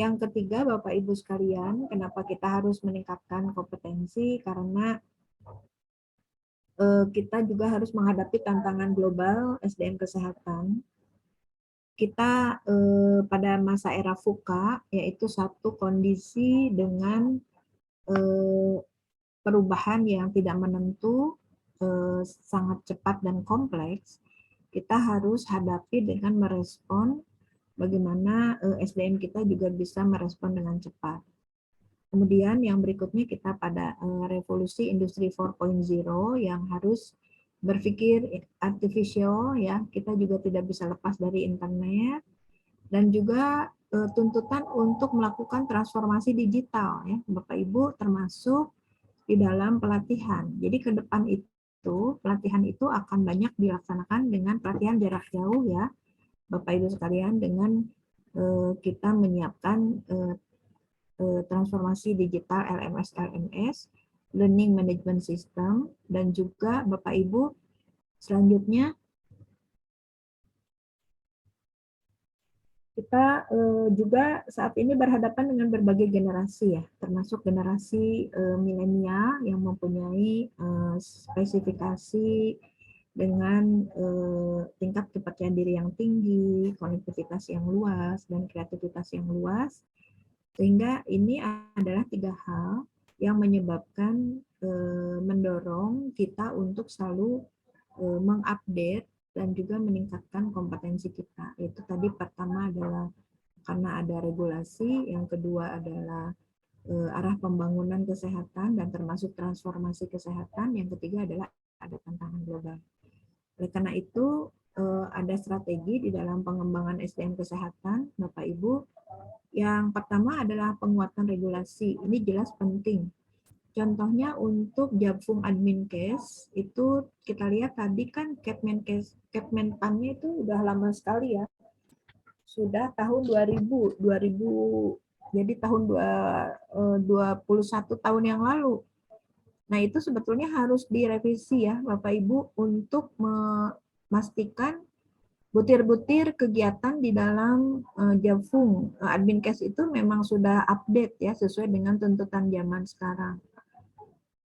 yang ketiga, Bapak Ibu sekalian, kenapa kita harus meningkatkan kompetensi? Karena kita juga harus menghadapi tantangan global SDM kesehatan. Kita pada masa era VUCA, yaitu satu kondisi dengan perubahan yang tidak menentu, sangat cepat dan kompleks, kita harus hadapi dengan merespon bagaimana SDM kita juga bisa merespon dengan cepat. Kemudian yang berikutnya kita pada revolusi industri 4.0 yang harus berpikir artificial, ya, kita juga tidak bisa lepas dari internet, dan juga tuntutan untuk melakukan transformasi digital, ya Bapak Ibu, termasuk di dalam pelatihan. Jadi ke depan itu pelatihan itu akan banyak dilaksanakan dengan pelatihan jarak jauh, ya Bapak Ibu sekalian, dengan kita menyiapkan transformasi digital LMS, Learning Management System, dan juga Bapak Ibu selanjutnya kita juga saat ini berhadapan dengan berbagai generasi, ya, termasuk generasi milenial yang mempunyai spesifikasi dengan tingkat kepercayaan diri yang tinggi, konektivitas yang luas, dan kreativitas yang luas. Sehingga ini adalah 3 hal yang menyebabkan mendorong kita untuk selalu mengupdate dan juga meningkatkan kompetensi kita. Itu tadi pertama adalah karena ada regulasi, yang kedua adalah arah pembangunan kesehatan dan termasuk transformasi kesehatan, yang ketiga adalah ada tantangan global. Oleh karena itu ada strategi di dalam pengembangan SDM kesehatan, Bapak Ibu. Yang pertama adalah penguatan regulasi. Ini jelas penting. Contohnya untuk Jabfung Adminkes, itu kita lihat tadi kan Kepmenpan-nya itu udah lama sekali, ya. Sudah tahun 2000, jadi tahun 21 tahun yang lalu. Nah, itu sebetulnya harus direvisi, ya Bapak Ibu, untuk memastikan butir-butir kegiatan di dalam Jabfung Adminkes itu memang sudah update, ya, sesuai dengan tuntutan zaman sekarang.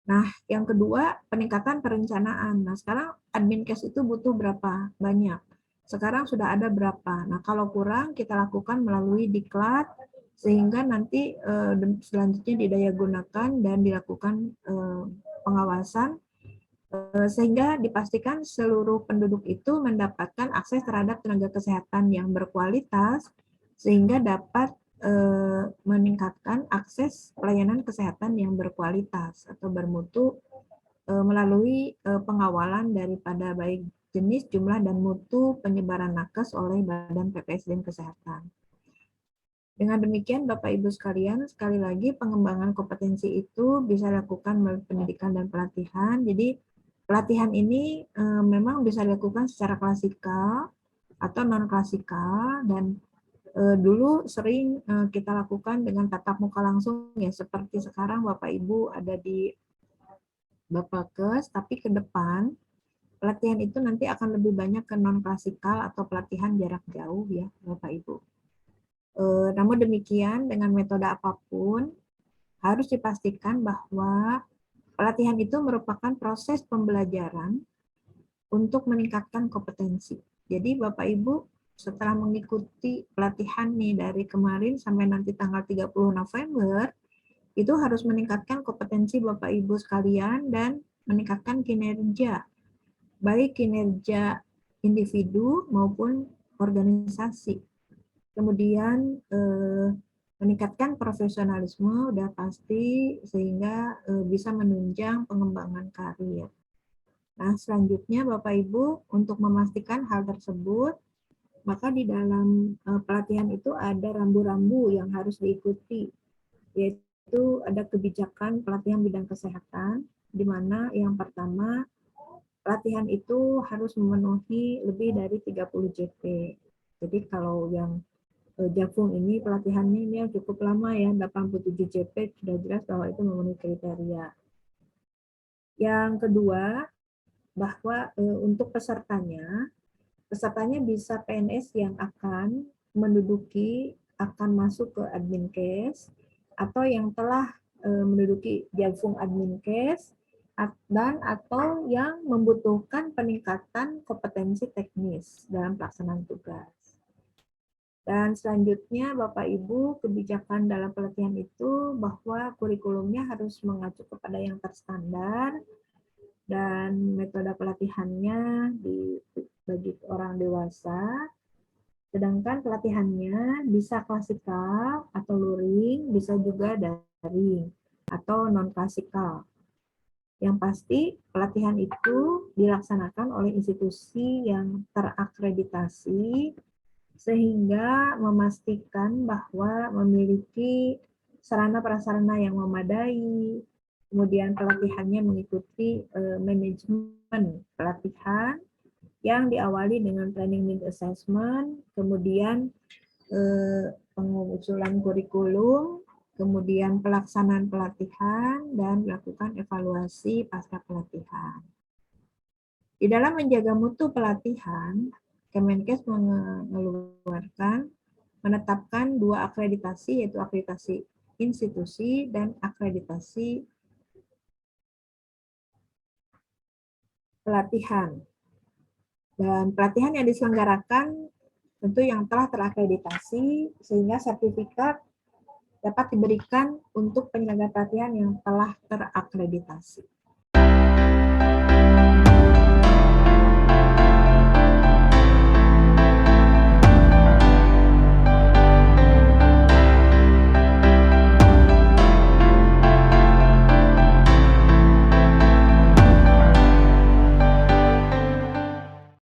Nah, yang kedua, peningkatan perencanaan. Nah, sekarang Adminkes itu butuh berapa banyak? Sekarang sudah ada berapa? Nah, kalau kurang, kita lakukan melalui diklat, sehingga nanti selanjutnya didayagunakan dan dilakukan pengawasan, sehingga dipastikan seluruh penduduk itu mendapatkan akses terhadap tenaga kesehatan yang berkualitas, sehingga dapat meningkatkan akses pelayanan kesehatan yang berkualitas atau bermutu melalui pengawalan daripada baik jenis, jumlah, dan mutu penyebaran nakes oleh Badan PPSDM Kesehatan. Dengan demikian, Bapak Ibu sekalian, sekali lagi pengembangan kompetensi itu bisa dilakukan melalui pendidikan dan pelatihan. Jadi pelatihan ini memang bisa dilakukan secara klasikal atau non-klasikal, dan dulu sering kita lakukan dengan tatap muka langsung, ya, seperti sekarang Bapak Ibu ada di Bapakes, tapi ke depan pelatihan itu nanti akan lebih banyak ke non-klasikal atau pelatihan jarak jauh, ya Bapak Ibu. Namun demikian, dengan metode apapun, harus dipastikan bahwa pelatihan itu merupakan proses pembelajaran untuk meningkatkan kompetensi. Jadi Bapak Ibu setelah mengikuti pelatihan nih dari kemarin sampai nanti tanggal 30 November, itu harus meningkatkan kompetensi Bapak Ibu sekalian dan meningkatkan kinerja, baik kinerja individu maupun organisasi. Kemudian meningkatkan profesionalisme udah pasti, sehingga bisa menunjang pengembangan karir. Nah, selanjutnya Bapak Ibu, untuk memastikan hal tersebut, maka di dalam pelatihan itu ada rambu-rambu yang harus diikuti, yaitu ada kebijakan pelatihan bidang kesehatan, di mana yang pertama, pelatihan itu harus memenuhi lebih dari 30 JP. Jadi kalau yang Jabfung ini pelatihannya ini cukup lama, ya, 87 JP, sudah jelas bahwa itu memenuhi kriteria. Yang kedua, bahwa untuk pesertanya bisa PNS yang akan menduduki akan masuk ke Adminkes atau yang telah menduduki Javung Adminkes dan atau yang membutuhkan peningkatan kompetensi teknis dalam pelaksanaan tugas. Dan selanjutnya Bapak Ibu, kebijakan dalam pelatihan itu bahwa kurikulumnya harus mengacu kepada yang terstandar dan metode pelatihannya bagi orang dewasa. Sedangkan pelatihannya bisa klasikal atau luring, bisa juga daring atau non-klasikal. Yang pasti pelatihan itu dilaksanakan oleh institusi yang terakreditasi sehingga memastikan bahwa memiliki sarana prasarana yang memadai, kemudian pelatihannya mengikuti manajemen pelatihan yang diawali dengan planning need assessment, kemudian pengusulan kurikulum, kemudian pelaksanaan pelatihan, dan melakukan evaluasi pasca pelatihan. Di dalam menjaga mutu pelatihan, Kemenkes menetapkan 2 akreditasi, yaitu akreditasi institusi dan akreditasi pelatihan. Dan pelatihan yang diselenggarakan tentu yang telah terakreditasi, sehingga sertifikat dapat diberikan untuk penyelenggara pelatihan yang telah terakreditasi.